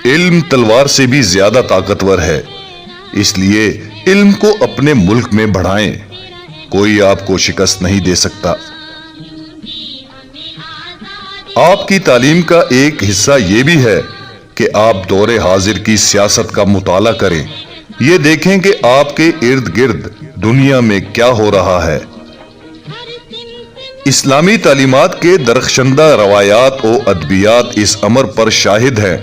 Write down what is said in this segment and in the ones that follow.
علم تلوار سے بھی زیادہ طاقتور ہے، اس لیے علم کو اپنے ملک میں بڑھائیں، کوئی آپ کو شکست نہیں دے سکتا۔ آپ کی تعلیم کا ایک حصہ یہ بھی ہے کہ آپ دور حاضر کی سیاست کا مطالعہ کریں، یہ دیکھیں کہ آپ کے ارد گرد دنیا میں کیا ہو رہا ہے۔ اسلامی تعلیمات کے درخشندہ روایات و ادبیات اس امر پر شاہد ہیں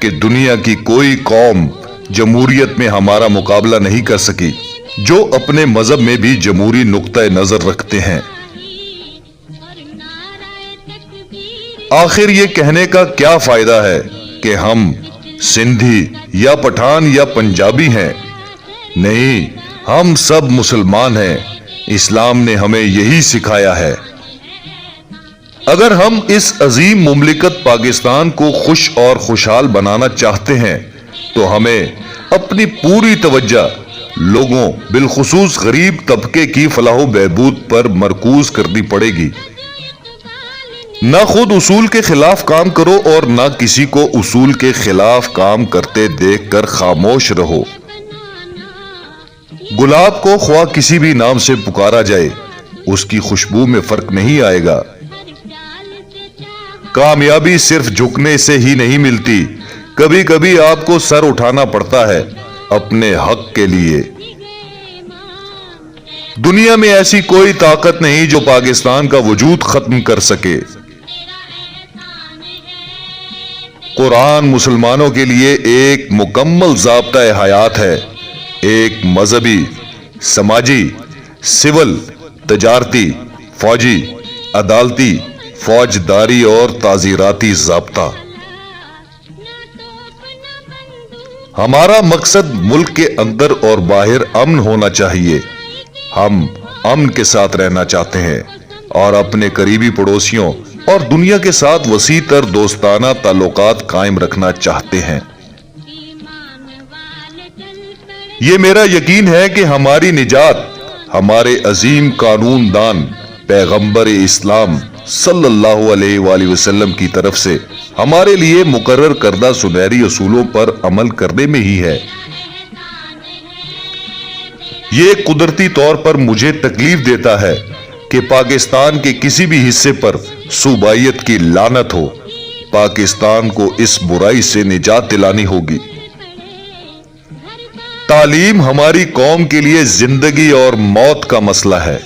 کہ دنیا کی کوئی قوم جمہوریت میں ہمارا مقابلہ نہیں کر سکی جو اپنے مذہب میں بھی جمہوری نقطہ نظر رکھتے ہیں۔ آخر یہ کہنے کا کیا فائدہ ہے کہ ہم سندھی یا پٹھان یا پنجابی ہیں؟ نہیں، ہم سب مسلمان ہیں، اسلام نے ہمیں یہی سکھایا ہے۔ اگر ہم اس عظیم مملکت پاکستان کو خوش اور خوشحال بنانا چاہتے ہیں تو ہمیں اپنی پوری توجہ لوگوں بالخصوص غریب طبقے کی فلاح و بہبود پر مرکوز کرنی پڑے گی۔ نہ خود اصول کے خلاف کام کرو اور نہ کسی کو اصول کے خلاف کام کرتے دیکھ کر خاموش رہو۔ گلاب کو خواہ کسی بھی نام سے پکارا جائے، اس کی خوشبو میں فرق نہیں آئے گا۔ کامیابی صرف جھکنے سے ہی نہیں ملتی، کبھی کبھی آپ کو سر اٹھانا پڑتا ہے اپنے حق کے لیے۔ دنیا میں ایسی کوئی طاقت نہیں جو پاکستان کا وجود ختم کر سکے۔ قرآن مسلمانوں کے لیے ایک مکمل ضابطۂ حیات ہے، ایک مذہبی، سماجی، سول، تجارتی، فوجی، عدالتی، فوجداری اور تعزیراتی ضابطہ۔ ہمارا مقصد ملک کے اندر اور باہر امن ہونا چاہیے۔ ہم امن کے ساتھ رہنا چاہتے ہیں اور اپنے قریبی پڑوسیوں اور دنیا کے ساتھ وسیع تر دوستانہ تعلقات قائم رکھنا چاہتے ہیں۔ یہ میرا یقین ہے کہ ہماری نجات ہمارے عظیم قانون دان پیغمبر اسلام صلی اللہ علیہ وآلہ وسلم کی طرف سے ہمارے لیے مقرر کردہ سنہری اصولوں پر عمل کرنے میں ہی ہے۔ یہ قدرتی طور پر مجھے تکلیف دیتا ہے کہ پاکستان کے کسی بھی حصے پر صوبائیت کی لعنت ہو۔ پاکستان کو اس برائی سے نجات دلانی ہوگی۔ تعلیم ہماری قوم کے لیے زندگی اور موت کا مسئلہ ہے۔